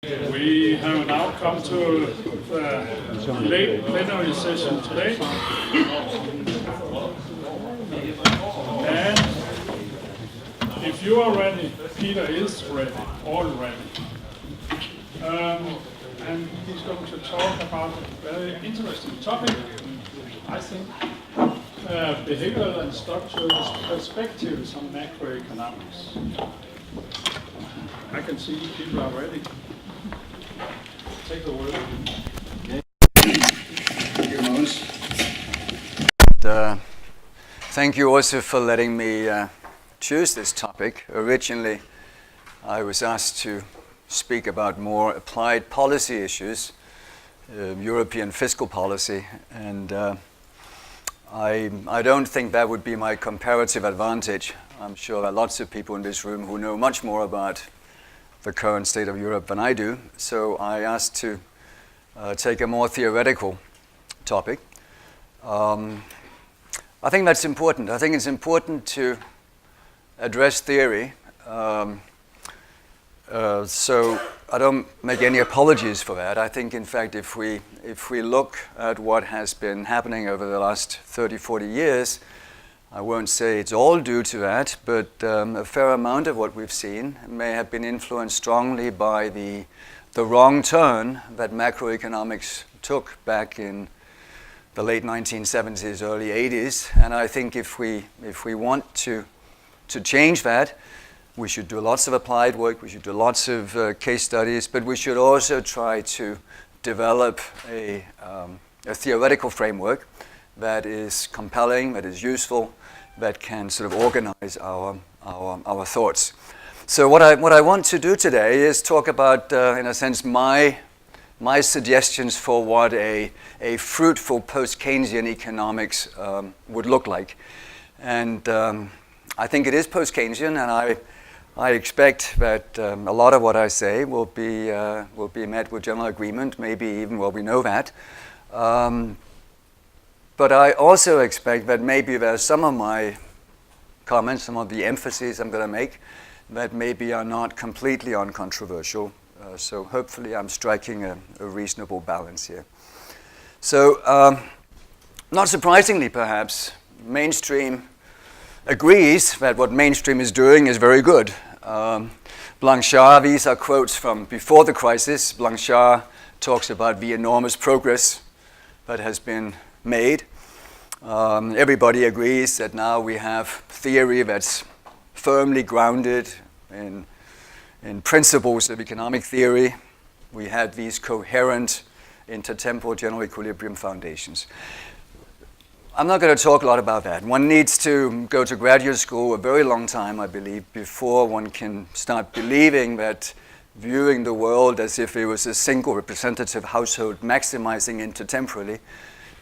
We have now come to the late plenary session today, and if you are ready, Peter is ready, already. And he's going to talk about a very interesting topic, I think, behavioral and structural perspectives on macroeconomics. I can see people are ready. Take the word. Thank you, Mons. Thank you also for letting me choose this topic. Originally, I was asked to speak about more applied policy issues, European fiscal policy, and I don't think that would be my comparative advantage. I'm sure there are lots of people in this room who know much more about the current state of Europe than I do, so I asked to take a more theoretical topic. I think that's important. I think it's important to address theory, so I don't make any apologies for that. I think, in fact, if we look at what has been happening over the last 30, 40 years, I won't say it's all due to that, but a fair amount of what we've seen may have been influenced strongly by the wrong turn that macroeconomics took back in the late 1970s, early 80s. And I think if we want to change that, we should do lots of applied work, we should do lots of case studies, but we should also try to develop a theoretical framework that is compelling, that is useful, that can sort of organize our thoughts. So what I want to do today is talk about, in a sense, my suggestions for what a fruitful post-Keynesian economics would look like. And I think it is post-Keynesian, and I expect that a lot of what I say will be met with general agreement, maybe even, well, we know that. But I also expect that maybe there's some of my comments, some of the emphases I'm going to make, that maybe are not completely uncontroversial. So hopefully I'm striking a reasonable balance here. So not surprisingly, perhaps, mainstream agrees that what mainstream is doing is very good. Blanchard, these are quotes from before the crisis. Blanchard talks about the enormous progress that has been made. Everybody agrees that now we have theory that's firmly grounded in principles of economic theory. We had these coherent intertemporal general equilibrium foundations. I'm not going to talk a lot about that. One needs to go to graduate school a very long time, I believe, before one can start believing that viewing the world as if it was a single representative household maximizing intertemporally,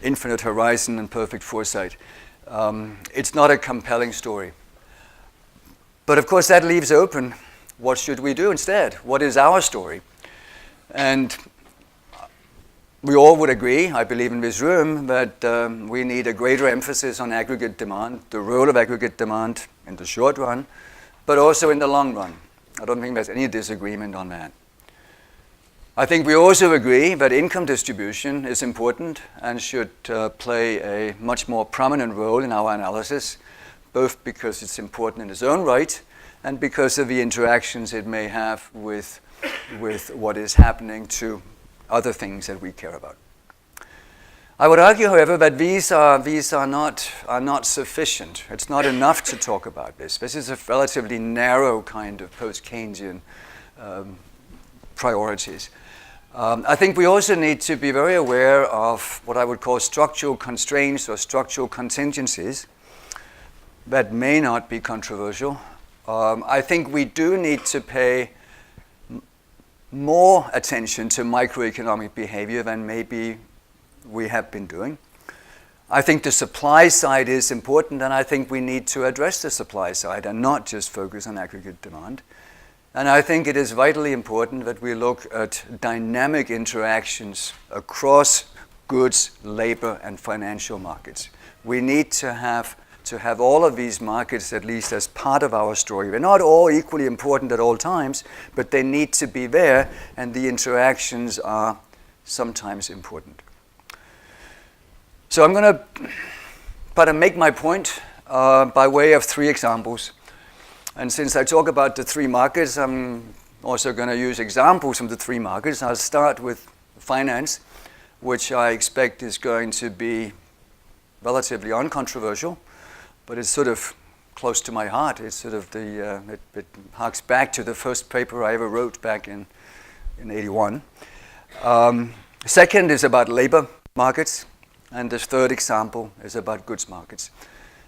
infinite horizon and perfect foresight. It's not a compelling story. But of course that leaves open, what should we do instead? What is our story? And we all would agree, I believe in this room, that we need a greater emphasis on aggregate demand, the role of aggregate demand in the short run, but also in the long run. I don't think there's any disagreement on that. I think we also agree that income distribution is important and should play a much more prominent role in our analysis, both because it's important in its own right and because of the interactions it may have with what is happening to other things that we care about. I would argue, however, that these are not sufficient. It's not enough to talk about this. This is a relatively narrow kind of post-Keynesian priorities. I think we also need to be very aware of what I would call structural constraints or structural contingencies that may not be controversial. I think we do need to pay more attention to microeconomic behavior than maybe we have been doing. I think the supply side is important, and I think we need to address the supply side and not just focus on aggregate demand. And I think it is vitally important that we look at dynamic interactions across goods, labor, and financial markets. We need to have to have all of these markets at least as part of our story. They're not all equally important at all times, but they need to be there, and the interactions are sometimes important. So I'm going to make my point by way of 3 examples. And since I talk about the 3 markets, I'm also going to use examples from the 3 markets. I'll start with finance, which I expect is going to be relatively uncontroversial, but it's sort of close to my heart. It's sort of it harks back to the first paper I ever wrote back in 81. Second is about labor markets, and the third example is about goods markets.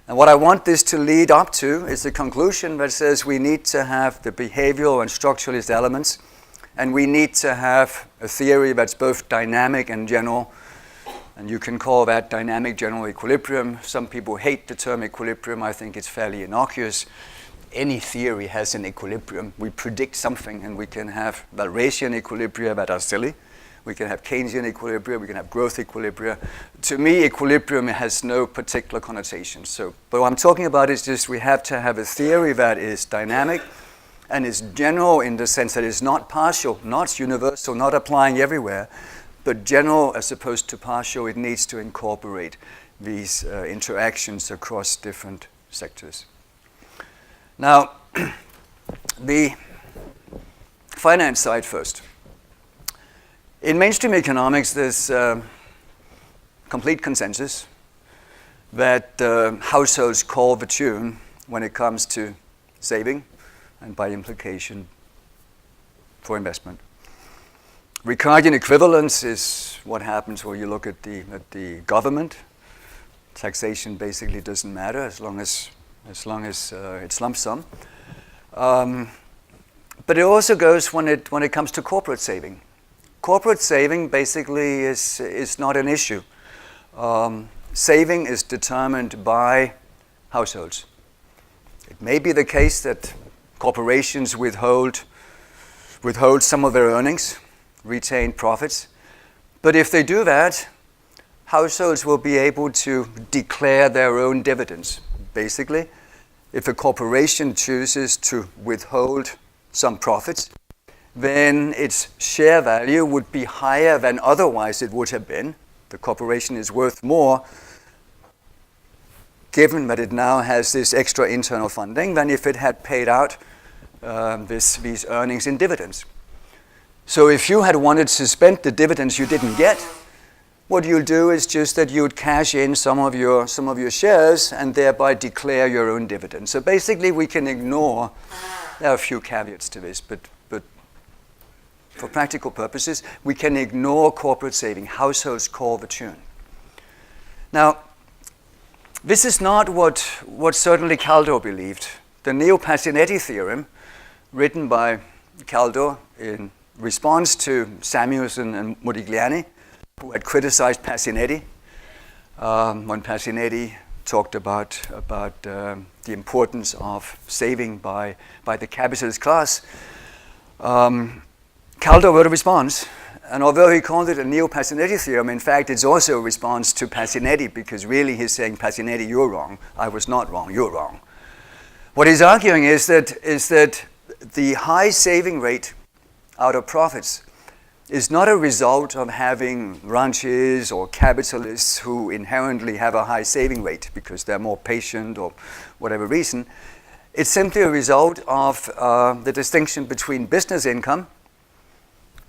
And what I want this to lead up to is the conclusion that says we need to have the behavioral and structuralist elements, and we need to have a theory that's both dynamic and general. And you can call that dynamic general equilibrium. Some people hate the term equilibrium. I think it's fairly innocuous. Any theory has an equilibrium. We predict something, and we can have Walrasian equilibria that are silly. We can have Keynesian equilibria. We can have growth equilibria. To me, equilibrium has no particular connotation. But what I'm talking about is just we have to have a theory that is dynamic and is general in the sense that it's not partial, not universal, not applying everywhere, but general as opposed to partial. It needs to incorporate these interactions across different sectors. Now, the finance side first. In mainstream economics, there's complete consensus that households call the tune when it comes to saving and by implication for investment. Ricardian equivalence is what happens when you look at the government. Taxation basically doesn't matter as long as it's lump sum. But it also goes when it comes to corporate saving. Corporate saving basically is not an issue. Saving is determined by households. It may be the case that corporations withhold some of their earnings, retain profits. But if they do that, households will be able to declare their own dividends. Basically, if a corporation chooses to withhold some profits, then its share value would be higher than otherwise it would have been. The corporation is worth more given that it now has this extra internal funding than if it had paid out these earnings in dividends. So if you had wanted to spend the dividends you didn't get, what you'll do is just that you would cash in some of your shares and thereby declare your own dividend. So basically we can ignore, there are a few caveats to this, but for practical purposes, we can ignore corporate saving. Households call the tune. Now, this is not what certainly Kaldor believed. The Neo-Passinetti theorem, written by Kaldor in response to Samuelson and Modigliani, who had criticized Passinetti when Passinetti talked about the importance of saving by the capitalist class. Kaldor wrote a response, and although he called it a Neo-Passinetti theorem, in fact, it's also a response to Passinetti, because really he's saying, Passinetti, you're wrong. I was not wrong. You're wrong. What he's arguing is that the high saving rate out of profits is not a result of having ranchers or capitalists who inherently have a high saving rate because they're more patient or whatever reason. It's simply a result of the distinction between business income,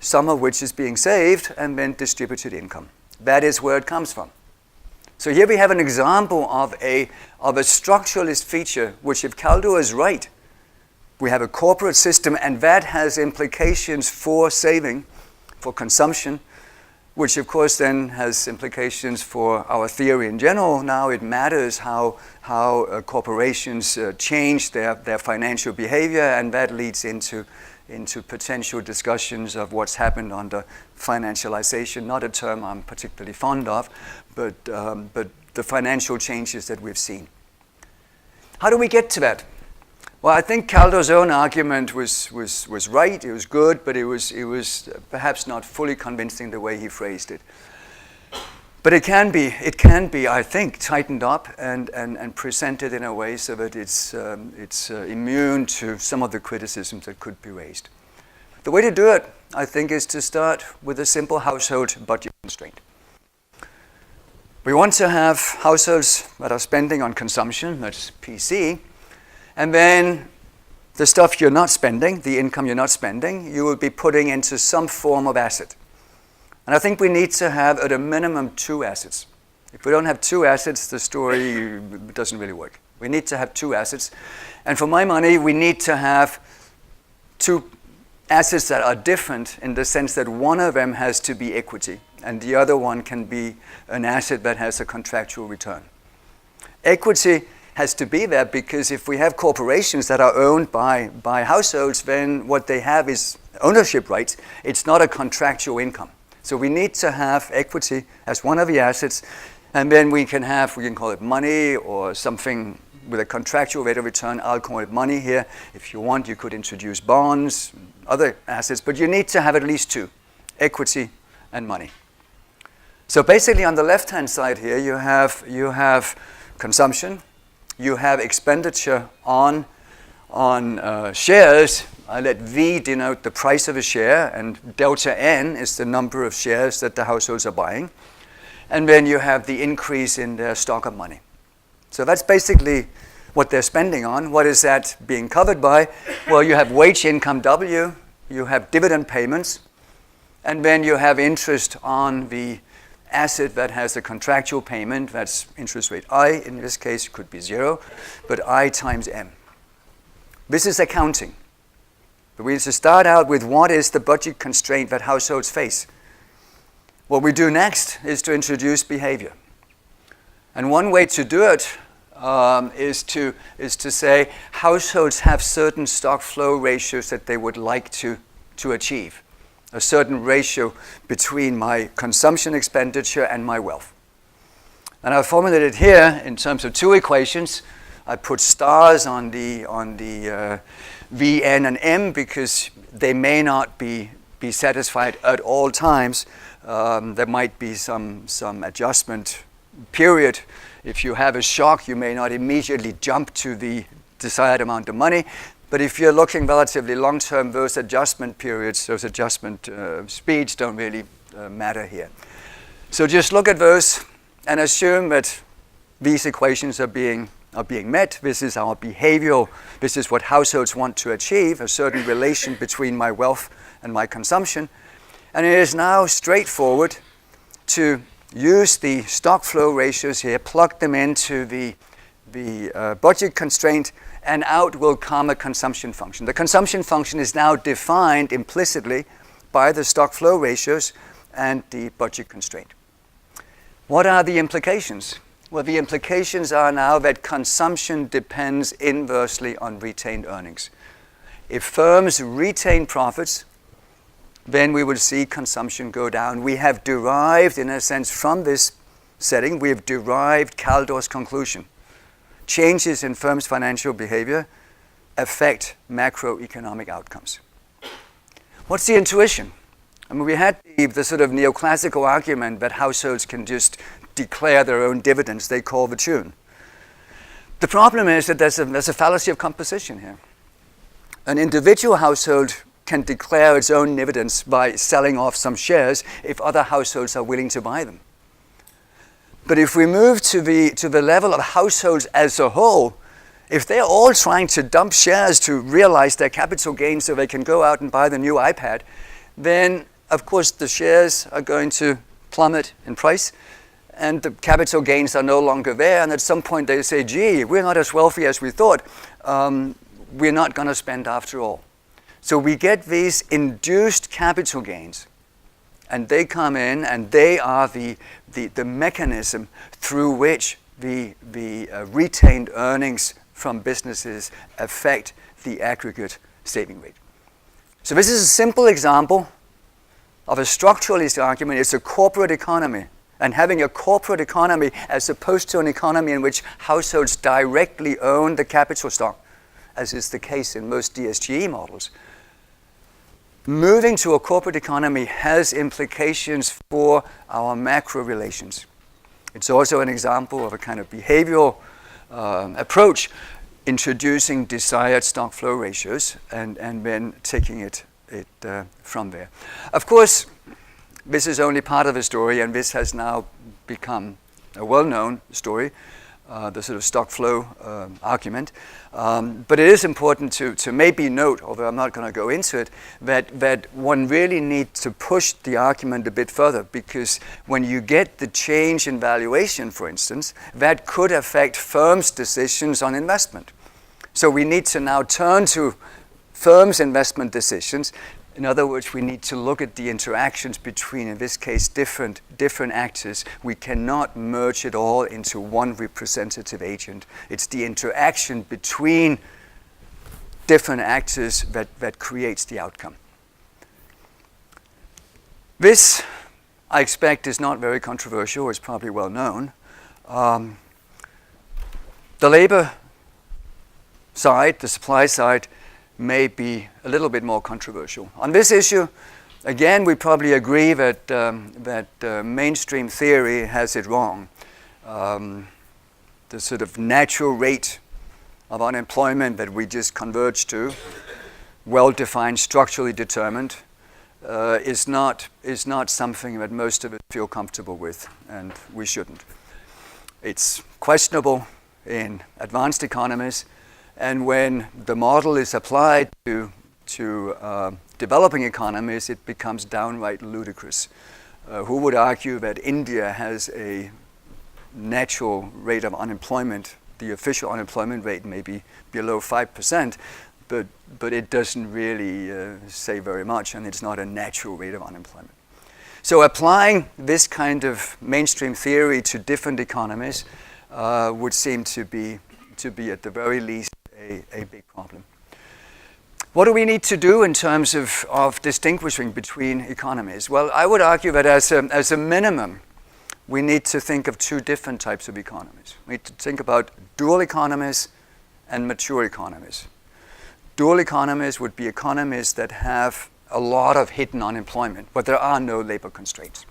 some of which is being saved, and then distributed income. That is where it comes from. So here we have an example of a structuralist feature, which if Kaldor is right, we have a corporate system, and that has implications for saving, for consumption, which of course then has implications for our theory in general. Now it matters how corporations change their financial behavior, and that leads into potential discussions of what's happened under financialization, not a term I'm particularly fond of, but the financial changes that we've seen. How do we get to that? Well, I think Kaldor's own argument was right, it was good, but it was perhaps not fully convincing the way he phrased it. But it can be, I think, tightened up and presented in a way so that it's immune to some of the criticisms that could be raised. The way to do it, I think, is to start with a simple household budget constraint. We want to have households that are spending on consumption, that's PC, and then the stuff you're not spending, the income you're not spending, you will be putting into some form of asset. And I think we need to have, at a minimum, 2 assets. If we don't have 2 assets, the story doesn't really work. We need to have 2 assets. And for my money, we need to have 2 assets that are different in the sense that one of them has to be equity, and the other one can be an asset that has a contractual return. Equity has to be there because if we have corporations that are owned by households, then what they have is ownership rights. It's not a contractual income. So we need to have equity as one of the assets, and then we can call it money or something with a contractual rate of return. I'll call it money here. If you want, you could introduce bonds, other assets, but you need to have at least 2, equity and money. So basically on the left-hand side here, you have consumption, you have expenditure on shares. I let V denote the price of a share, and delta N is the number of shares that the households are buying. And then you have the increase in their stock of money. So that's basically what they're spending on. What is that being covered by? Well, you have wage income W, you have dividend payments, and then you have interest on the asset that has a contractual payment. That's interest rate I. In this case, it could be 0, but I times M. This is accounting. But we need to start out with what is the budget constraint that households face. What we do next is to introduce behavior. And one way to do it is to say households have certain stock flow ratios that they would like to achieve. A certain ratio between my consumption expenditure and my wealth. And I've formulated here in terms of 2 equations. I put stars on the V, N, and M because they may not be satisfied at all times. There might be some adjustment period. If you have a shock, you may not immediately jump to the desired amount of money. But if you're looking relatively long-term, those adjustment periods, those adjustment speeds don't really matter here. So just look at those and assume that these equations are being met. This is our behavioral, this is what households want to achieve, a certain relation between my wealth and my consumption. And it is now straightforward to use the stock flow ratios here, plug them into the budget constraint, and out will come a consumption function. The consumption function is now defined implicitly by the stock flow ratios and the budget constraint. What are the implications? Well, the implications are now that consumption depends inversely on retained earnings. If firms retain profits, then we will see consumption go down. We have derived, in a sense, from this setting, we have derived Kaldor's conclusion. Changes in firms' financial behavior affect macroeconomic outcomes. What's the intuition? I mean, we had the sort of neoclassical argument that households can just declare their own dividends. They call the tune. The problem is that there's a fallacy of composition here. An individual household can declare its own dividends by selling off some shares if other households are willing to buy them. But if we move to the level of households as a whole, if they're all trying to dump shares to realize their capital gains so they can go out and buy the new iPad, then of course the shares are going to plummet in price and the capital gains are no longer there, and at some point they say, gee, we're not as wealthy as we thought. We're not going to spend after all. So we get these induced capital gains, and they come in and they are the mechanism through which the retained earnings from businesses affect the aggregate saving rate. So this is a simple example of a structuralist argument. It's a corporate economy. And having a corporate economy as opposed to an economy in which households directly own the capital stock, as is the case in most DSGE models, moving to a corporate economy has implications for our macro relations. It's also an example of a kind of behavioral approach, introducing desired stock flow ratios and then taking it from there. Of course, this is only part of the story, and this has now become a well-known story, the sort of stock flow argument. But it is important to maybe note, although I'm not going to go into it, that one really needs to push the argument a bit further, because when you get the change in valuation, for instance, that could affect firms' decisions on investment. So we need to now turn to firms' investment decisions. In other words, we need to look at the interactions between, in this case, different actors. We cannot merge it all into one representative agent. It's the interaction between different actors that creates the outcome. This, I expect, is not very controversial. It's probably well known. The labor side, the supply side, may be a little bit more controversial. On this issue, again, we probably agree that mainstream theory has it wrong. The sort of natural rate of unemployment that we just converge to, well-defined, structurally determined, is not something that most of us feel comfortable with, and we shouldn't. It's questionable in advanced economies. And when the model is applied to developing economies, it becomes downright ludicrous. Who would argue that India has a natural rate of unemployment? The official unemployment rate may be below 5%, but it doesn't really say very much, and it's not a natural rate of unemployment. So applying this kind of mainstream theory to different economies would seem to be at the very least a big problem. What do we need to do in terms of distinguishing between economies? Well, I would argue that as a minimum, we need to think of two different types of economies. We need to think about dual economies and mature economies. Dual economies would be economies that have a lot of hidden unemployment, but there are no labor constraints.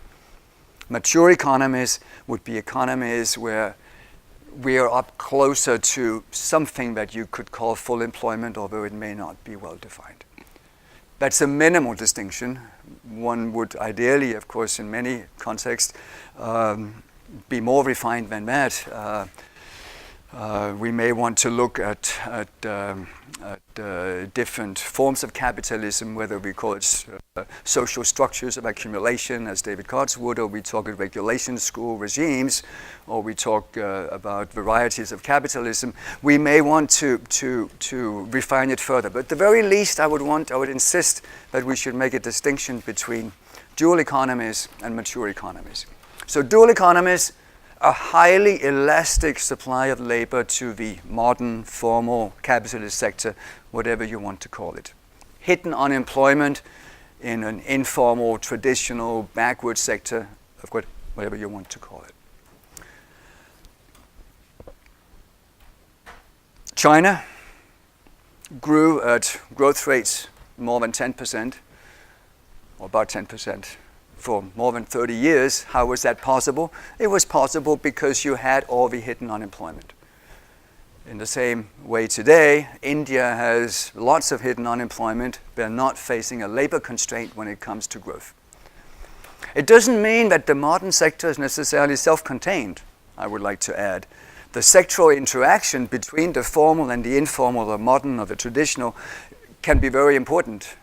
Mature economies would be economies where we are up closer to something that you could call full employment, although it may not be well defined. That's a minimal distinction. One would ideally, of course, in many contexts, be more refined than that. We may want to look at different forms of capitalism, whether we call it social structures of accumulation, as David Coates would, or we talk of regulation school regimes, or we talk about varieties of capitalism. We may want to refine it further. But at the very least, I would insist that we should make a distinction between dual economies and mature economies. So dual economies, a highly elastic supply of labor to the modern, formal capitalist sector, whatever you want to call it. Hidden unemployment in an informal, traditional, backward sector, of course, whatever you want to call it. China grew at growth rates more than 10%, or about 10%. For more than 30 years. How was that possible? It was possible because you had all the hidden unemployment. In the same way today, India has lots of hidden unemployment. They're not facing a labor constraint when it comes to growth. It doesn't mean that the modern sector is necessarily self-contained, I would like to add. The sectoral interaction between the formal and the informal, the modern or the traditional, can be very important.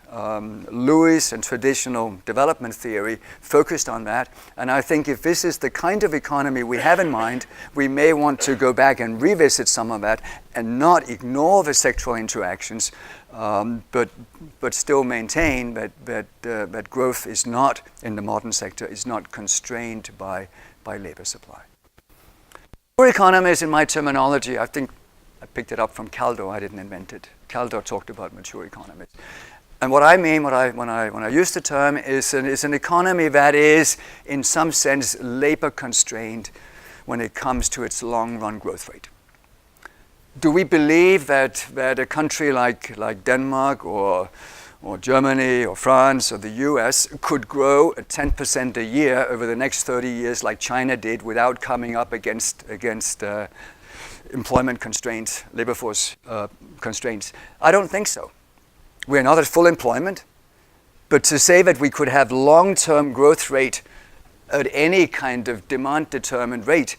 Lewis and traditional development theory focused on that, and I think if this is the kind of economy we have in mind, we may want to go back and revisit some of that and not ignore the sectoral interactions, but still maintain that growth is not, in the modern sector, is not constrained by labor supply. For economies, in my terminology, I think I picked it up from Caldo. I didn't invent it. Caldo talked about mature economies. And what I mean when I use the term is an economy that is, in some sense, labor constrained when it comes to its long-run growth rate. Do we believe that a country like Denmark or or Germany or France or the US could grow at 10% a year over the next 30 years like China did without coming up against employment constraints, labor force constraints? I don't think so. We're not at full employment, but to say that we could have long-term growth rate at any kind of demand-determined rate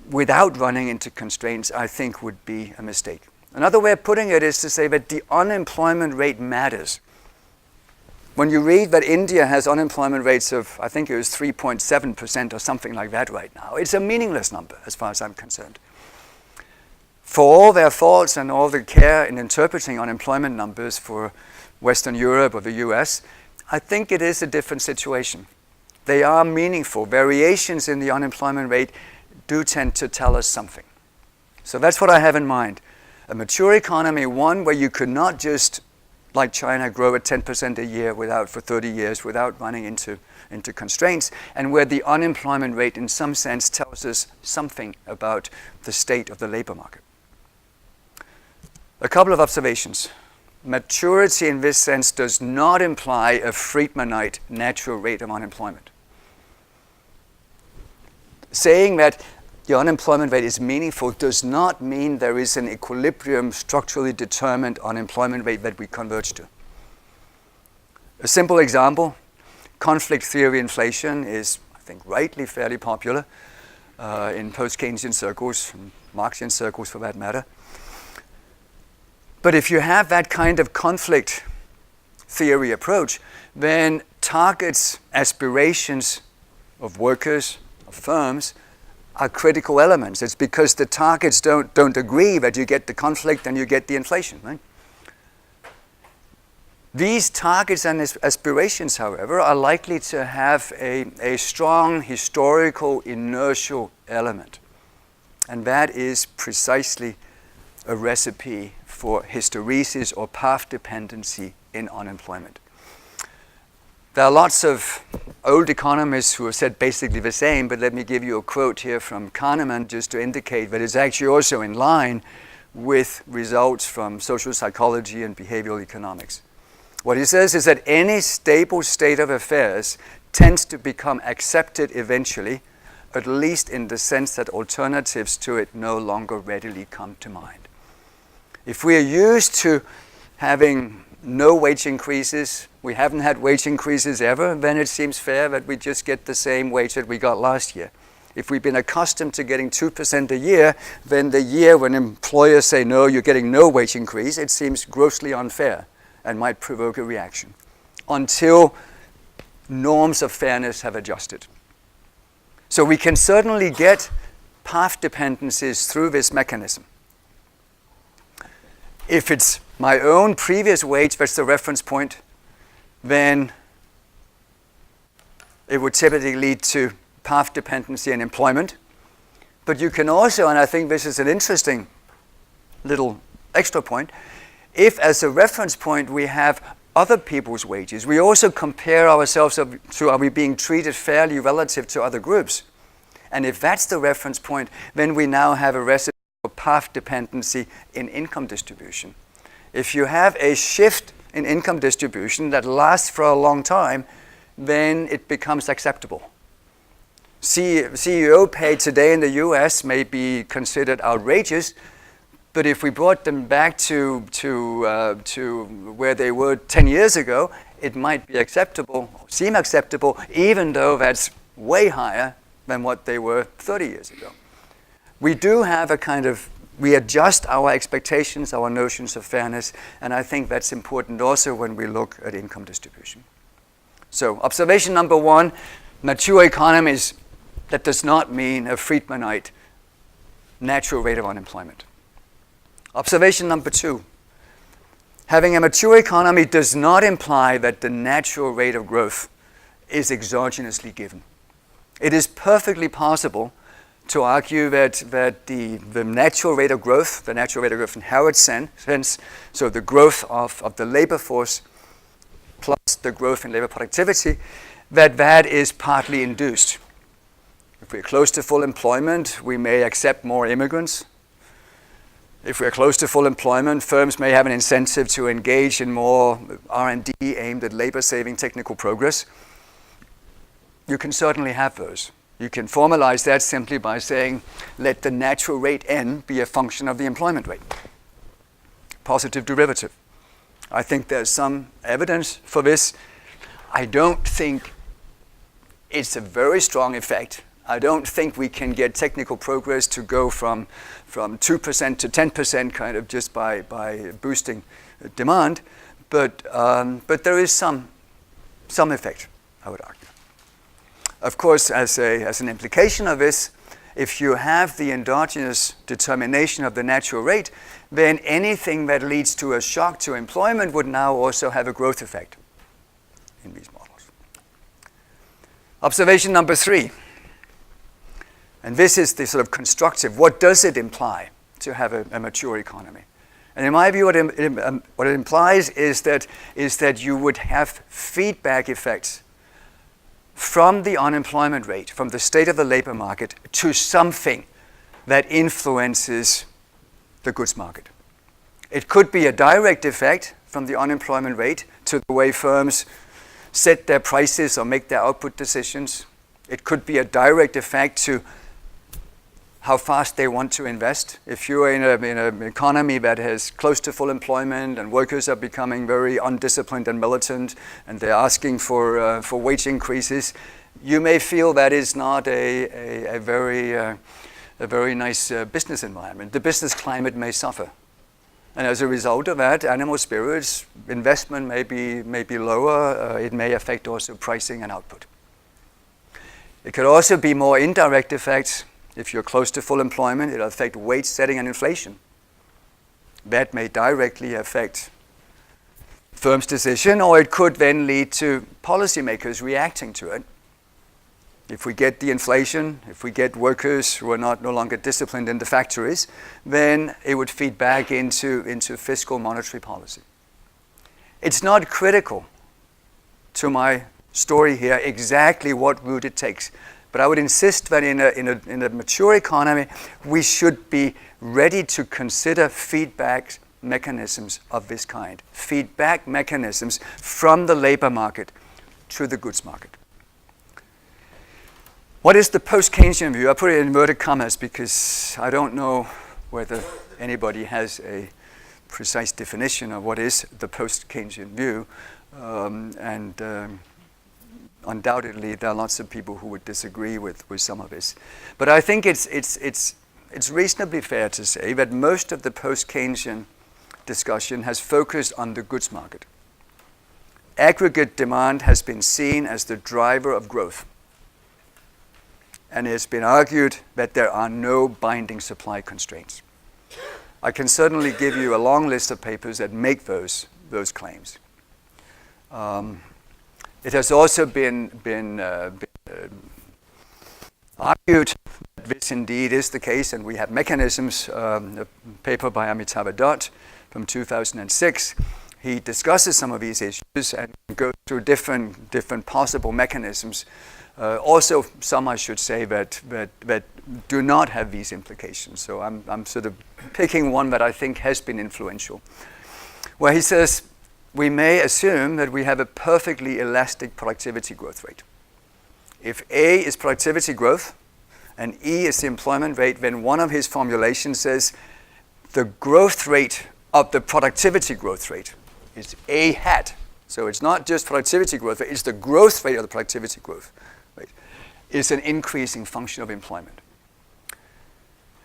without running into constraints, I think would be a mistake. Another way of putting it is to say that the unemployment rate matters. When you read that India has unemployment rates of, I think it was 3.7% or something like that right now, it's a meaningless number as far as I'm concerned. For all their faults and all the care in interpreting unemployment numbers for Western Europe or the US, I think it is a different situation. They are meaningful. Variations in the unemployment rate do tend to tell us something. So that's what I have in mind. A mature economy, one where you could not just, like China, grow at 10% a year for 30 years without running into constraints, and where the unemployment rate in some sense tells us something about the state of the labor market. A couple of observations. Maturity in this sense does not imply a Friedmanite natural rate of unemployment. Saying that the unemployment rate is meaningful does not mean there is an equilibrium, structurally determined unemployment rate that we converge to. A simple example, conflict theory inflation is, I think, rightly fairly popular in post-Keynesian circles, and Marxian circles for that matter. But if you have that kind of conflict theory approach, then targets, aspirations of workers, of firms, are critical elements. It's because the targets don't agree that you get the conflict and you get the inflation, right? These targets and aspirations, however, are likely to have a strong historical inertial element. And that is precisely a recipe for hysteresis or path dependency in unemployment. There are lots of old economists who have said basically the same, but let me give you a quote here from Kahneman just to indicate that it's actually also in line with results from social psychology and behavioral economics. What he says is that any stable state of affairs tends to become accepted eventually, at least in the sense that alternatives to it no longer readily come to mind. If we are used to having no wage increases, we haven't had wage increases ever, then it seems fair that we just get the same wage that we got last year. If we've been accustomed to getting 2% a year, then the year when employers say, no, you're getting no wage increase, it seems grossly unfair and might provoke a reaction until norms of fairness have adjusted. So we can certainly get path dependencies through this mechanism. If it's my own previous wage that's the reference point, then it would typically lead to path dependency in employment. But you can also, and I think this is an interesting little extra point, if as a reference point we have other people's wages, we also compare ourselves to are we being treated fairly relative to other groups. And if that's the reference point, then we now have a recipe for path dependency in income distribution. If you have a shift in income distribution that lasts for a long time, then it becomes acceptable. CEO pay today in the US may be considered outrageous, but if we brought them back to where they were 10 years ago, it might be acceptable, seem acceptable, even though that's way higher than what they were 30 years ago. We do have a kind of, we adjust our expectations, our notions of fairness, and I think that's important also when we look at income distribution. So observation number one, mature economies, that does not mean a Friedmanite natural rate of unemployment. Observation number two, having a mature economy does not imply that the natural rate of growth is exogenously given. It is perfectly possible to argue that the natural rate of growth, in Howard's sense, so the growth of the labor force plus the growth in labor productivity, that is partly induced. If we're close to full employment, we may accept more immigrants. if we're close to full employment, firms may have an incentive to engage in more R&D aimed at labor-saving technical progress. You can certainly have those. You can formalize that simply by saying, let the natural rate N be a function of the employment rate. Positive derivative. I think there's some evidence for this. I don't think it's a very strong effect. I don't think we can get technical progress to go from 2% to 10% kind of just by boosting demand, but there is some effect, I would argue. Of course, as an implication of this, if you have the endogenous determination of the natural rate, then anything that leads to a shock to employment would now also have a growth effect in these models. Observation number 3. And this is the sort of constructive. What does it imply to have a mature economy? And in my view, what it implies is that you would have feedback effects from the unemployment rate, from the state of the labor market, to something that influences the goods market. It could be a direct effect from the unemployment rate to the way firms set their prices or make their output decisions. It could be a direct effect to how fast they want to invest. If you're in an economy that has close to full employment and workers are becoming very undisciplined and militant and they're asking for wage increases, you may feel that is not a very nice business environment. The business climate may suffer. And as a result of that, animal spirits, investment may be lower. It may affect also pricing and output. It could also be more indirect effects. If you're close to full employment, it'll affect wage setting and inflation. That may directly affect firms' decision, or it could then lead to policymakers reacting to it. If we get the inflation, if we get workers who are no longer disciplined in the factories, then it would feed back into fiscal monetary policy. It's not critical to my story here exactly what route it takes. But I would insist that in a mature economy, we should be ready to consider feedback mechanisms of this kind. Feedback mechanisms from the labor market to the goods market. What is the post-Keynesian view? I put it in inverted commas because I don't know whether anybody has a precise definition of what is the post-Keynesian view. Undoubtedly, there are lots of people who would disagree with some of this. But I think it's reasonably fair to say that most of the post-Keynesian discussion has focused on the goods market. Aggregate demand has been seen as the driver of growth. And it's been argued that there are no binding supply constraints. I can certainly give you a long list of papers that make those claims. It has also been argued that this indeed is the case, and we have mechanisms. A paper by Amitabh Dutt from 2006, he discusses some of these issues and goes through different possible mechanisms. Also, some I should say that do not have these implications. So I'm sort of picking one that I think has been influential, where he says, we may assume that we have a perfectly elastic productivity growth rate. If A is productivity growth and E is the employment rate, then one of his formulations says the growth rate of the productivity growth rate is A hat. So it's not just productivity growth rate, it's the growth rate of the productivity growth rate. It's an increasing function of employment.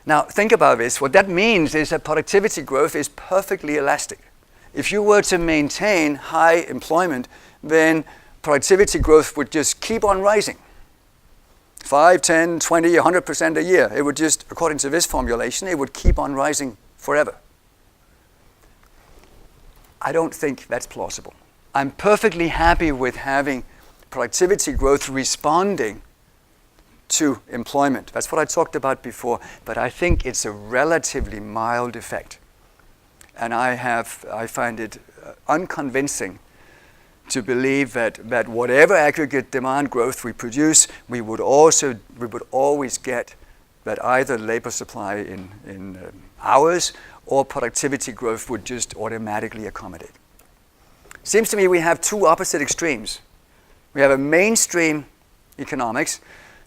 Now think about this. What that means is that productivity growth is perfectly elastic. If you were to maintain high employment, then productivity growth would just keep on rising. 5, 10, 20, 100% a year. It would just, according to this formulation, it would keep on rising forever. I don't think that's plausible. I'm perfectly happy with having productivity growth responding to employment. That's what I talked about before, but I think it's a relatively mild effect. And I find it unconvincing to believe that whatever aggregate demand growth we produce, we would always get that either labor supply in hours or productivity growth would just automatically accommodate. Seems to me we have two opposite extremes. We have a mainstream economics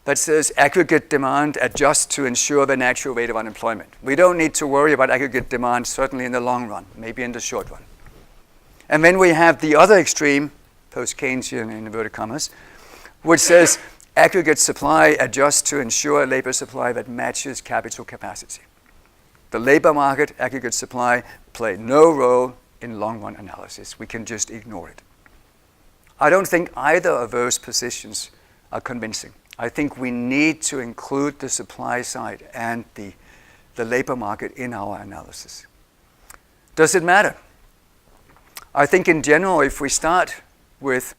that says aggregate demand adjusts to ensure the natural rate of unemployment. We don't need to worry about aggregate demand, certainly in the long run, maybe in the short run. And then we have the other extreme, post-Keynesian in inverted commas, which says aggregate supply adjusts to ensure a labor supply that matches capital capacity. The labor market, aggregate supply, play no role in long-run analysis. We can just ignore it. I don't think either of those positions are convincing. I think we need to include the supply side and the labor market in our analysis. Does it matter? I think in general, if we start with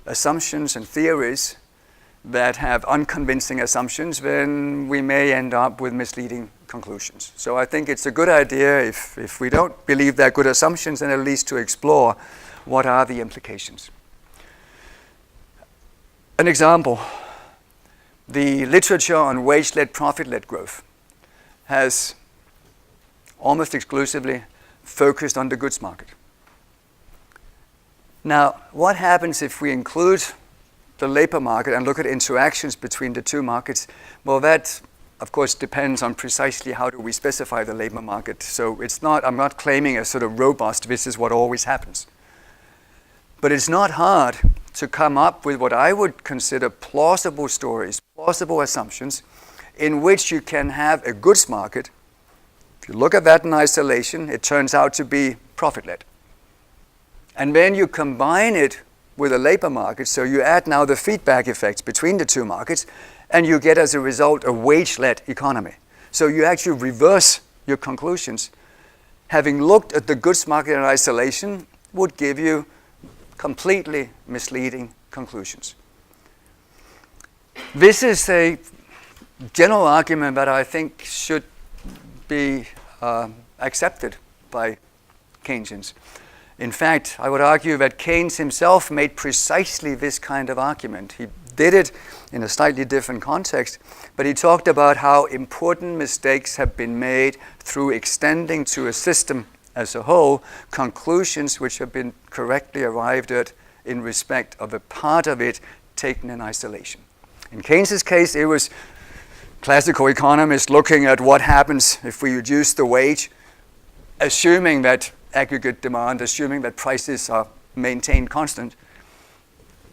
assumptions and theories that have unconvincing assumptions, then we may end up with misleading conclusions. So I think it's a good idea, if we don't believe they're good assumptions, then at least to explore what are the implications. An example, the literature on wage-led, profit-led growth has almost exclusively focused on the goods market. Now, what happens if we include the labor market and look at interactions between the two markets? Well, that, of course, depends on precisely how do we specify the labor market. So I'm not claiming a sort of robust, this is what always happens. But it's not hard to come up with what I would consider plausible stories, plausible assumptions, in which you can have a goods market. If you look at that in isolation, it turns out to be profit-led. And then you combine it with a labor market, so you add now the feedback effects between the two markets, and you get as a result a wage-led economy. So you actually reverse your conclusions. Having looked at the goods market in isolation would give you completely misleading conclusions. This is a general argument that I think should be accepted by Keynesians. In fact, I would argue that Keynes himself made precisely this kind of argument. He did it in a slightly different context, but he talked about how important mistakes have been made through extending to a system as a whole conclusions which have been correctly arrived at in respect of a part of it taken in isolation. In Keynes's case, it was classical economists looking at what happens if we reduce the wage, assuming that aggregate demand, assuming that prices are maintained constant.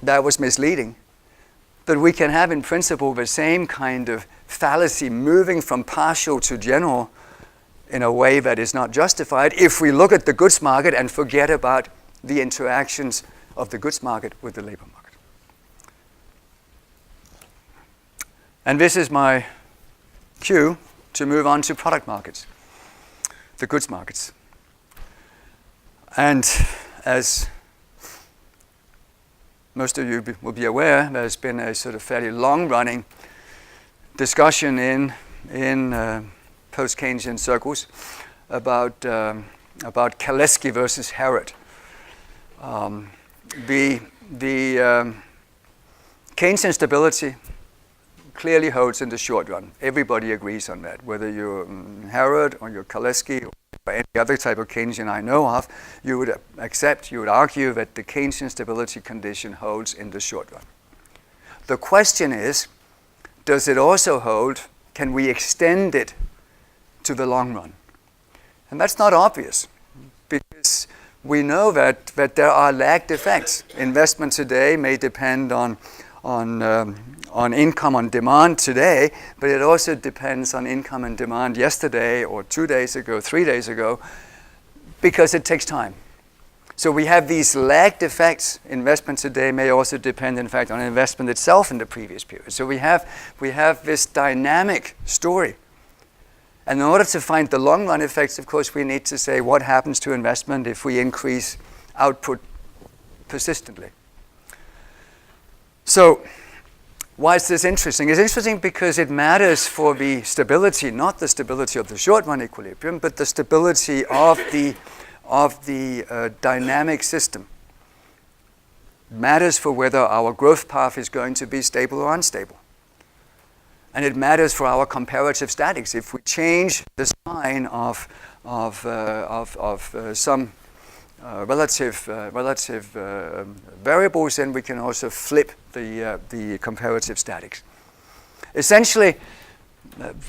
That was misleading. But we can have in principle the same kind of fallacy moving from partial to general in a way that is not justified if we look at the goods market and forget about the interactions of the goods market with the labor market. And this is my cue to move on to product markets, the goods markets. And as most of you will be aware, there's been a sort of fairly long-running discussion in post-Keynesian circles about Kaleski versus Herod. The Keynesian stability clearly holds in the short run. Everybody agrees on that, whether you're Herod or you're Kaleski or any other type of Keynesian I know of, you would argue that the Keynesian stability condition holds in the short run. The question is, does it also hold, can we extend it to the long run? And that's not obvious, because we know that there are lagged effects. Investment today may depend on income on demand today, but it also depends on income and demand yesterday or 2 days ago, 3 days ago, because it takes time. So we have these lagged effects. Investment today may also depend, in fact, on investment itself in the previous period. So we have this dynamic story. And in order to find the long-run effects, of course, we need to say what happens to investment if we increase output persistently. So why is this interesting? It's interesting because it matters for the stability, not the stability of the short-run equilibrium, but the stability of the dynamic system. It matters for whether our growth path is going to be stable or unstable. And it matters for our comparative statics. If we change the line of some relative variables, and we can also flip the comparative statics. Essentially,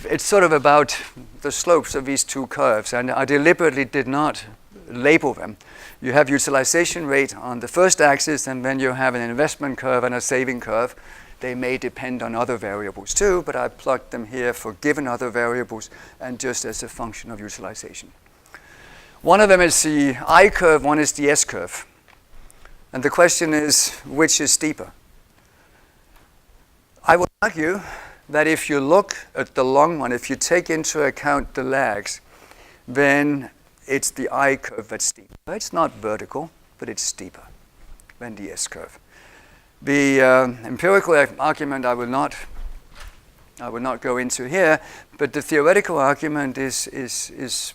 it's sort of about the slopes of these two curves, and I deliberately did not label them. You have utilization rate on the first axis, and then you have an investment curve and a saving curve. They may depend on other variables too, but I plugged them here for given other variables and just as a function of utilization. One of them is the I curve, one is the S curve. And the question is, which is steeper? I would argue that if you look at the long one, if you take into account the lags, then it's the I curve that's steeper. It's not vertical, but it's steeper than the S curve. The empirical argument I will not go into here, but the theoretical argument is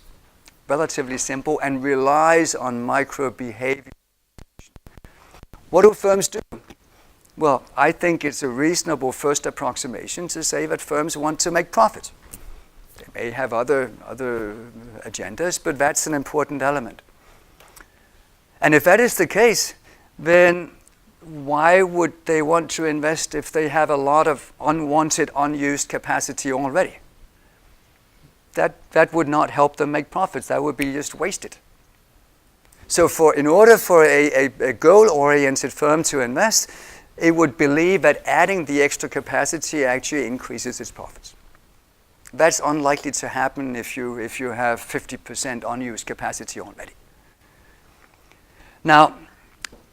relatively simple and relies on micro behavior. What do firms do? Well, I think it's a reasonable first approximation to say that firms want to make profit. They may have other agendas, but that's an important element. And if that is the case, then why would they want to invest if they have a lot of unwanted, unused capacity already? That would not help them make profits. That would be just wasted. So in order for a goal-oriented firm to invest, it would believe that adding the extra capacity actually increases its profits. That's unlikely to happen if you have 50% unused capacity already. Now,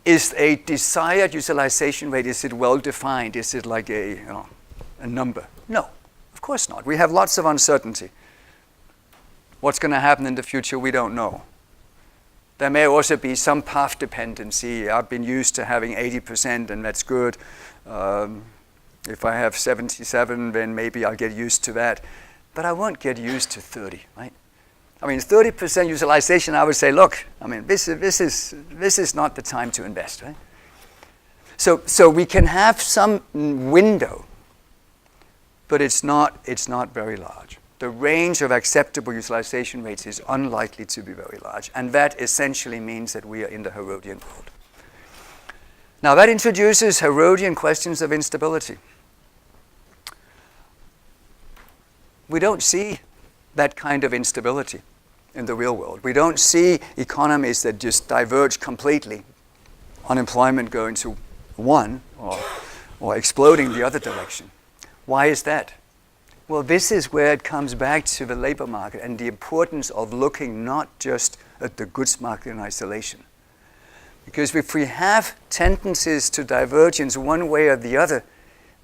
is a desired utilization rate, is it well defined? Is it like a number? No, of course not. We have lots of uncertainty. What's going to happen in the future, we don't know. There may also be some path dependency. I've been used to having 80%, and that's good. If I have 77, then maybe I'll get used to that. But I won't get used to 30, right? I mean, 30% utilization, I would say, look, I mean, this is not the time to invest, right? So we can have some window, but it's not very large. The range of acceptable utilization rates is unlikely to be very large, and that essentially means that we are in the Herodian world. Now that introduces Herodian questions of instability. We don't see that kind of instability in the real world. We don't see economies that just diverge completely, unemployment going to 1 or exploding the other direction. Why is that? Well, this is where it comes back to the labor market and the importance of looking not just at the goods market in isolation. Because if we have tendencies to divergence one way or the other,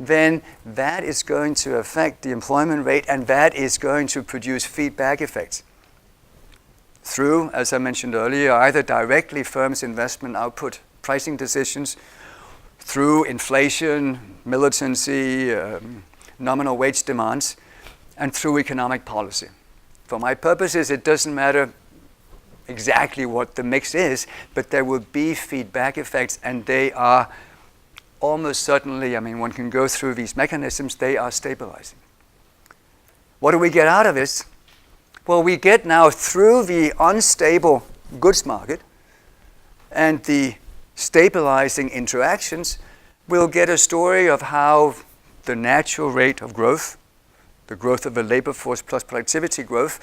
then that is going to affect the employment rate, and that is going to produce feedback effects through, as I mentioned earlier, either directly firms' investment output pricing decisions, through inflation, militancy, nominal wage demands, and through economic policy. For my purposes, it doesn't matter exactly what the mix is, but there will be feedback effects, and they are almost certainly, I mean, one can go through these mechanisms, they are stabilizing. What do we get out of this? Well, we get now through the unstable goods market and the stabilizing interactions, we'll get a story of how the natural rate of growth, the growth of the labor force plus productivity growth,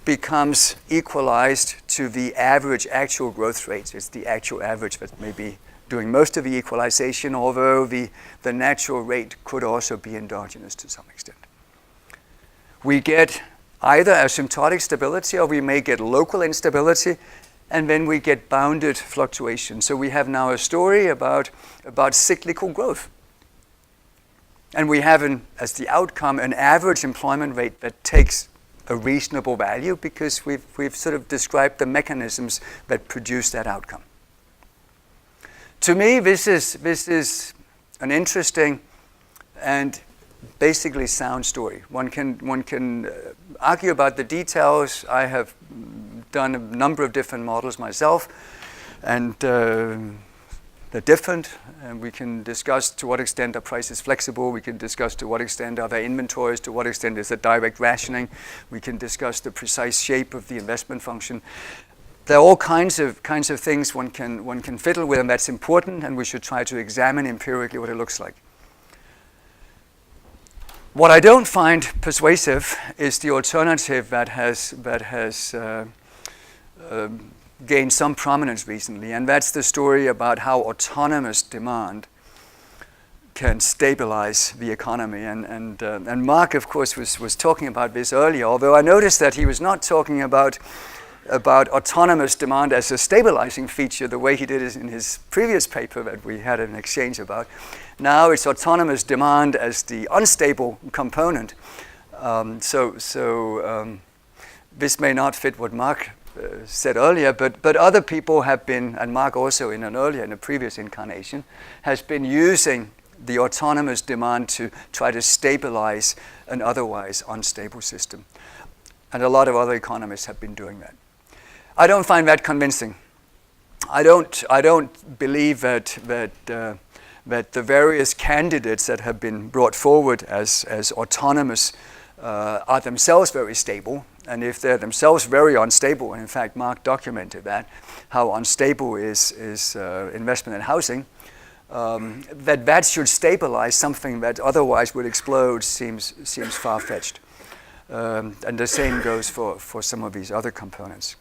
becomes equalized to the average actual growth rates. It's the actual average that may be doing most of the equalization, although the natural rate could also be endogenous to some extent. We get either asymptotic stability, or we may get local instability, and then we get bounded fluctuation. So we have now a story about cyclical growth. And we have, as the outcome, an average employment rate that takes a reasonable value because we've sort of described the mechanisms that produce that outcome. To me, this is an interesting and basically sound story. One can argue about the details. I have done a number of different models myself, and they're different, and we can discuss to what extent are prices flexible. We can discuss to what extent are there inventories, to what extent is there direct rationing. We can discuss the precise shape of the investment function. There are all kinds of things one can fiddle with, and that's important, and we should try to examine empirically what it looks like. What I don't find persuasive is the alternative that has gained some prominence recently, and that's the story about how autonomous demand can stabilize the economy. And Mark, of course, was talking about this earlier, although I noticed that he was not talking about autonomous demand as a stabilizing feature the way he did it in his previous paper that we had an exchange about. Now it's autonomous demand as the unstable component. This may not fit what Mark said earlier, but other people have been, and Mark also in a previous incarnation, has been using the autonomous demand to try to stabilize an otherwise unstable system. And a lot of other economists have been doing that. I don't find that convincing. I don't believe that the various candidates that have been brought forward as autonomous are themselves very stable. And if they're themselves very unstable, and in fact Mark documented that, how unstable is investment in housing, that should stabilize something that otherwise would explode seems far-fetched. And the same goes for some of these other components.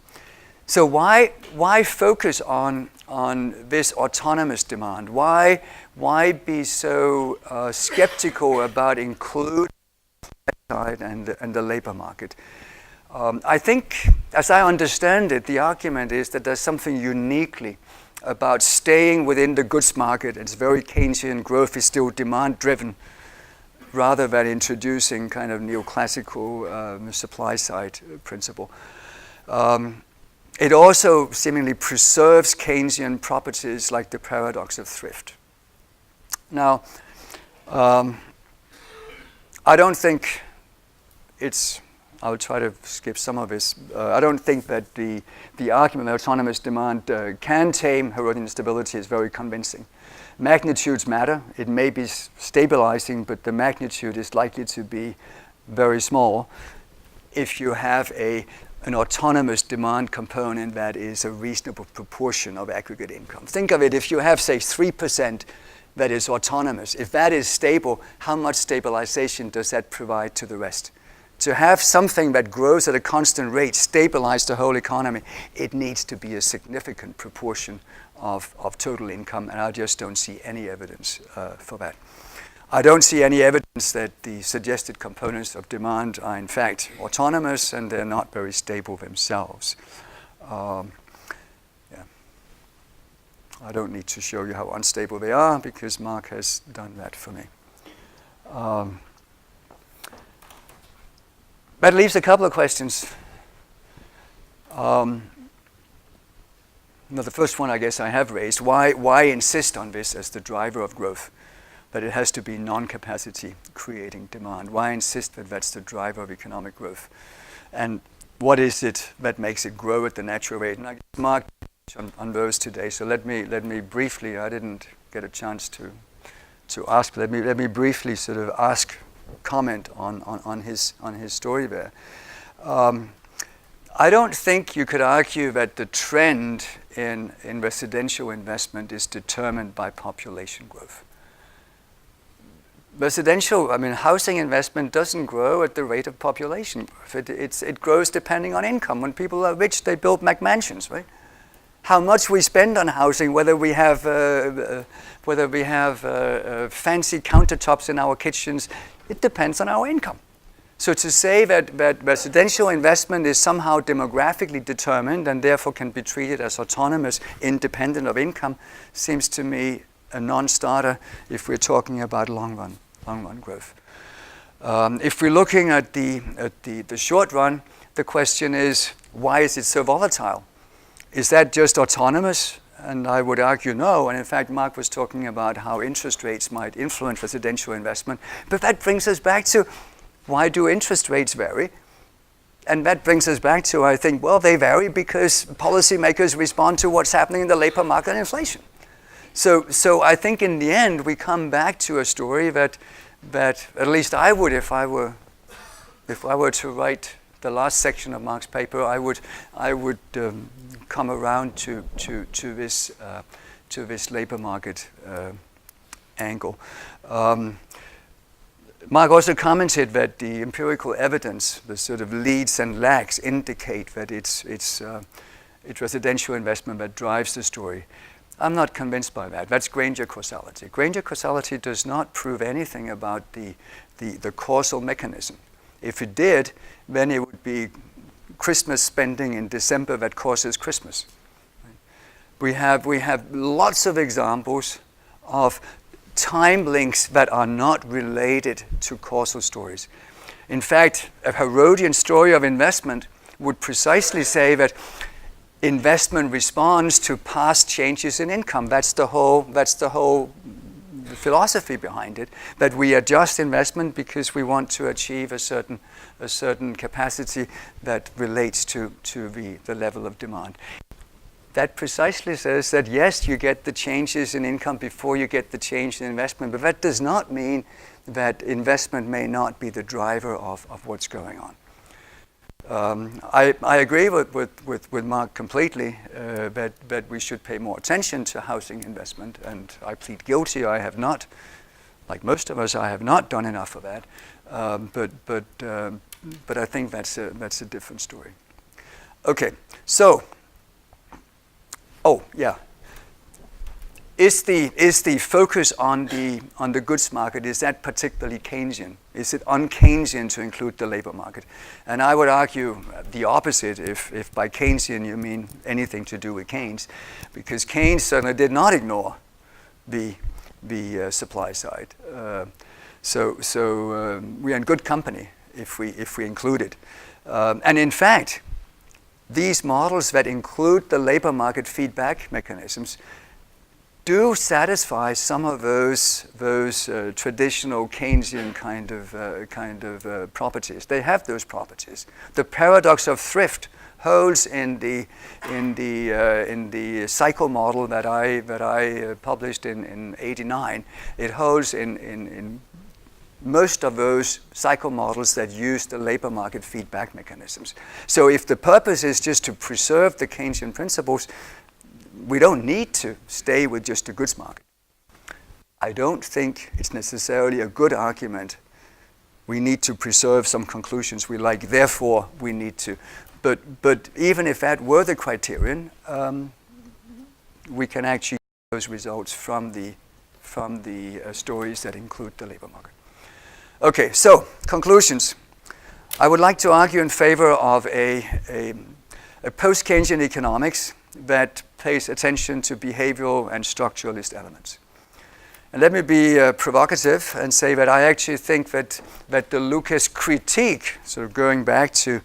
So why focus on this autonomous demand? Why be so skeptical about including the side and the labor market? I think, as I understand it, the argument is that there's something uniquely about staying within the goods market. It's very Keynesian. Growth is still demand-driven, rather than introducing kind of neoclassical supply-side principle. It also seemingly preserves Keynesian properties like the paradox of thrift. Now, I don't think I'll try to skip some of this. I don't think that the argument that autonomous demand can tame Herodian stability is very convincing. Magnitudes matter. It may be stabilizing, but the magnitude is likely to be very small if you have an autonomous demand component that is a reasonable proportion of aggregate income. Think of it, if you have, say, 3% that is autonomous, if that is stable, how much stabilization does that provide to the rest? To have something that grows at a constant rate stabilize the whole economy, it needs to be a significant proportion of total income, and I just don't see any evidence for that. I don't see any evidence that the suggested components of demand are in fact autonomous, and they're not very stable themselves. I don't need to show you how unstable they are because Mark has done that for me. That leaves a couple of questions. The first one I guess I have raised, why insist on this as the driver of growth? That it has to be non-capacity creating demand. Why insist that that's the driver of economic growth? And what is it that makes it grow at the natural rate? And I guess Mark on those today, so let me briefly, I didn't get a chance to ask, let me briefly sort of comment on his story there. I don't think you could argue that the trend in residential investment is determined by population growth. Housing investment doesn't grow at the rate of population growth. It grows depending on income. When people are rich, they build McMansions, right? How much we spend on housing, whether we have fancy countertops in our kitchens, it depends on our income. So to say that residential investment is somehow demographically determined and therefore can be treated as autonomous, independent of income, seems to me a non-starter if we're talking about long run growth. If we're looking at the short run, the question is, why is it so volatile? Is that just autonomous? And I would argue no. And in fact, Mark was talking about how interest rates might influence residential investment. But that brings us back to, why do interest rates vary? And that brings us back to, I think, well, they vary because policymakers respond to what's happening in the labor market and inflation. So I think in the end we come back to a story that at least I would, if I were to write the last section of Mark's paper, I would come around to this labor market angle. Mark also commented that the empirical evidence, the sort of leads and lags, indicate that it's residential investment that drives the story. I'm not convinced by that. That's Granger causality. Granger causality does not prove anything about the causal mechanism. If it did, then it would be Christmas spending in December that causes Christmas. We have lots of examples of time links that are not related to causal stories. In fact, a Herodian story of investment would precisely say that investment responds to past changes in income. That's the whole philosophy behind it, that we adjust investment because we want to achieve a certain capacity that relates to the level of demand. That precisely says that yes, you get the changes in income before you get the change in investment, but that does not mean that investment may not be the driver of what's going on. I agree with Mark completely that we should pay more attention to housing investment, and I plead guilty. I have not, like most of us, I have not done enough of that. But I think that's a different story. Okay, so. Oh yeah. Is the focus on the goods market, is that particularly Keynesian? Is it un-Keynesian to include the labor market? And I would argue the opposite if by Keynesian you mean anything to do with Keynes, because Keynes certainly did not ignore the supply side. So we are in good company if we include it. And in fact, these models that include the labor market feedback mechanisms do satisfy some of those traditional Keynesian kind of properties. They have those properties. The paradox of thrift holds in the cycle model that I published in '89. It holds in most of those cycle models that use the labor market feedback mechanisms. So if the purpose is just to preserve the Keynesian principles, we don't need to stay with just the goods market. I don't think it's necessarily a good argument. We need to preserve some conclusions we like, therefore we need to. But even if that were the criterion, we can actually get those results from the stories that include the labor market. Okay, so conclusions. I would like to argue in favor of a post-Keynesian economics that pays attention to behavioral and structuralist elements. And let me be provocative and say that I actually think that the Lucas critique, sort of going back to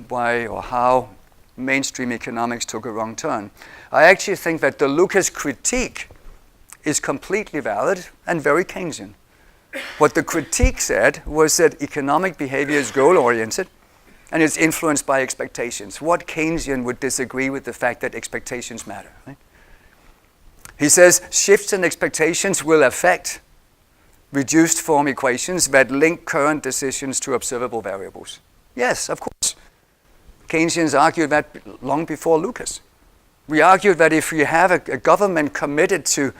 why or how mainstream economics took a wrong turn, I actually think that the Lucas critique is completely valid and very Keynesian. What the critique said was that economic behavior is goal-oriented and it's influenced by expectations. What Keynesian would disagree with the fact that expectations matter? Right? He says shifts in expectations will affect reduced form equations that link current decisions to observable variables. Yes, of course. Keynesians argued that long before Lucas. We argued that if you have a government committed to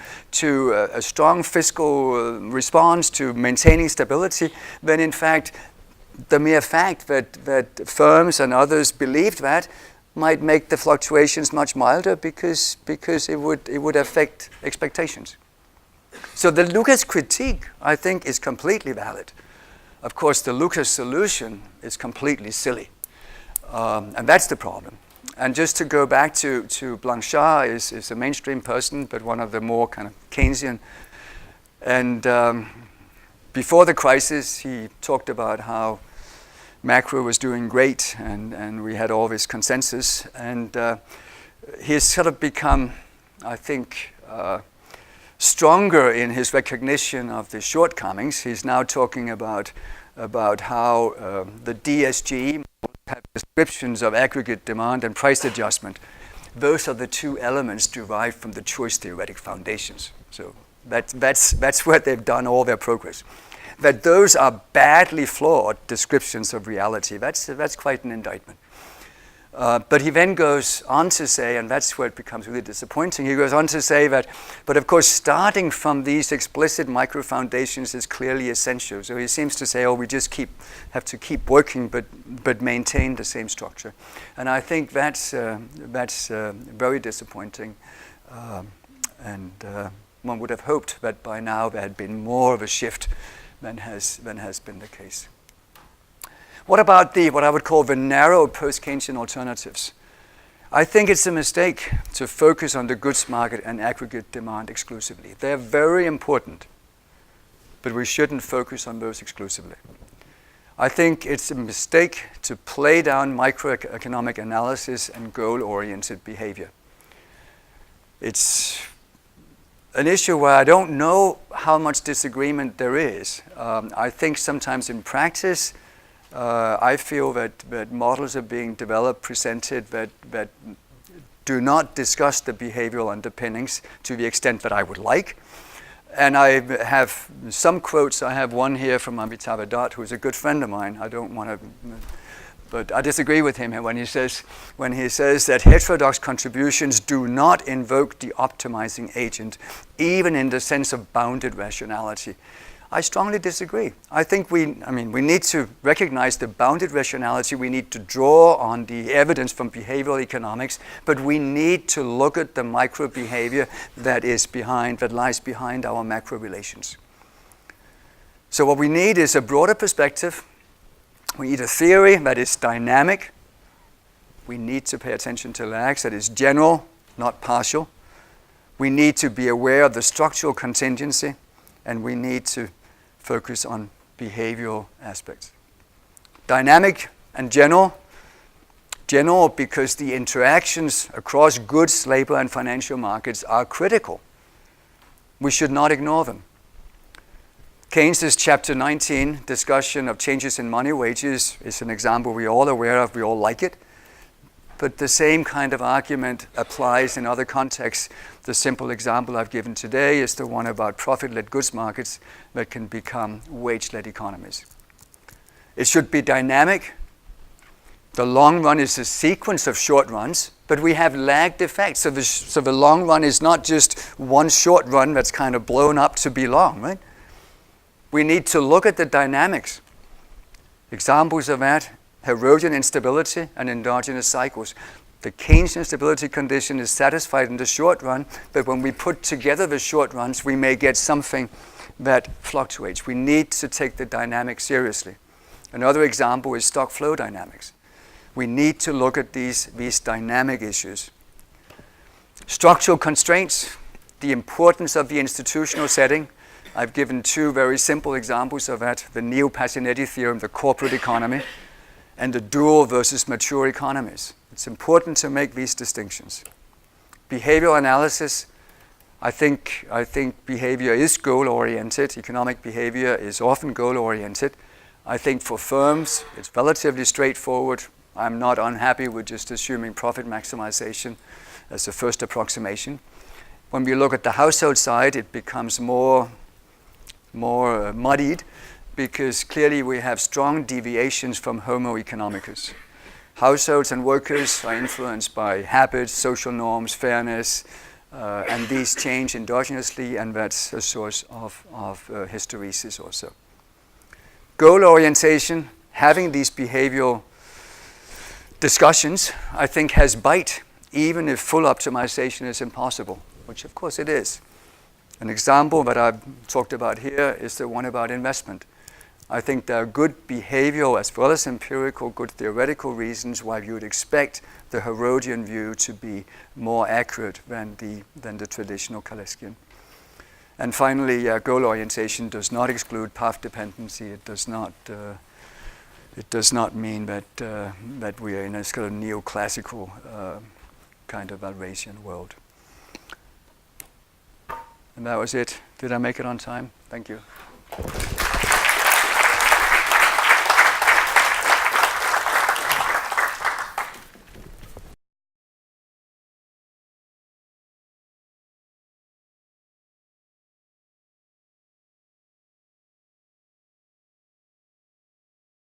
a strong fiscal response to maintaining stability, then in fact, the mere fact that firms and others believed that might make the fluctuations much milder because it would affect expectations. So the Lucas critique, I think, is completely valid. Of course, the Lucas solution is completely silly. And that's the problem. And just to go back to Blanchard is a mainstream person, but one of the more kind of Keynesian. And before the crisis, he talked about how macro was doing great and we had all this consensus. And he's sort of become, I think, stronger in his recognition of the shortcomings. He's now talking about how the DSG have descriptions of aggregate demand and price adjustment those are the two elements derived from the choice theoretic foundations. So that's where they've done all their progress. That those are badly flawed descriptions of reality, that's quite an indictment. But he then goes on to say, and that's where it becomes really disappointing, he goes on to say that, but of course starting from these explicit micro-foundations is clearly essential. So he seems to say, oh, we just have to keep working but maintain the same structure. And I think that's very disappointing. And one would have hoped that by now there had been more of a shift than has been the case. What about what I would call the narrow post-Keynesian alternatives? I think it's a mistake to focus on the goods market and aggregate demand exclusively. They're very important, but we shouldn't focus on those exclusively. I think it's a mistake to play down microeconomic analysis and goal-oriented behavior. It's an issue where I don't know how much disagreement there is. I think sometimes in practice, I feel that models are being developed, presented that do not discuss the behavioral underpinnings to the extent that I would like. And I have some quotes. I have one here from Amitabh Dutt, who is a good friend of mine. I don't want to, but I disagree with him when he says that heterodox contributions do not invoke the optimizing agent, even in the sense of bounded rationality. I strongly disagree. I think we need to recognize the bounded rationality. We need to draw on the evidence from behavioral economics, but we need to look at the micro behavior that lies behind our macro relations. So what we need is a broader perspective. We need a theory that is dynamic. We need to pay attention to lags that is general, not partial. We need to be aware of the structural contingency, and we need to focus on behavioral aspects. Dynamic and general because the interactions across goods, labor, and financial markets are critical. We should not ignore them. Keynes's chapter 19 discussion of changes in money wages is an example we're all aware of, we all like it. But the same kind of argument applies in other contexts. The simple example I've given today is the one about profit-led goods markets that can become wage-led economies. It should be dynamic. The long run is a sequence of short runs, but we have lagged effects. So the long run is not just one short run that's kind of blown up to be long, right? We need to look at the dynamics. Examples of that: Herodian instability and endogenous cycles. The Keynesian stability condition is satisfied in the short run, but when we put together the short runs, we may get something that fluctuates. We need to take the dynamics seriously. Another example is stock flow dynamics. We need to look at these dynamic issues. Structural constraints, the importance of the institutional setting. I've given two very simple examples of that: the Neo-Pacinetti theorem, the corporate economy, and the dual versus mature economies. It's important to make these distinctions. Behavioral analysis, I think behavior is goal-oriented. Economic behavior is often goal-oriented. I think for firms, it's relatively straightforward. I'm not unhappy with just assuming profit maximization as a first approximation. When we look at the household side, it becomes more muddied, because clearly we have strong deviations from Homo economicus. Households and workers are influenced by habits, social norms, fairness, and these change endogenously, and that's a source of hysteresis also. Goal orientation, having these behavioral discussions, I think has bite, even if full optimization is impossible, which of course it is. An example that I've talked about here is the one about investment. I think there are good behavioral as well as empirical, good theoretical reasons why you would expect the Herodian view to be more accurate than the traditional Kaleskian. And finally, goal orientation does not exclude path dependency. It does not mean that we are in a sort of neoclassical kind of Alrasian world. And that was it. Did I make it on time? Thank you.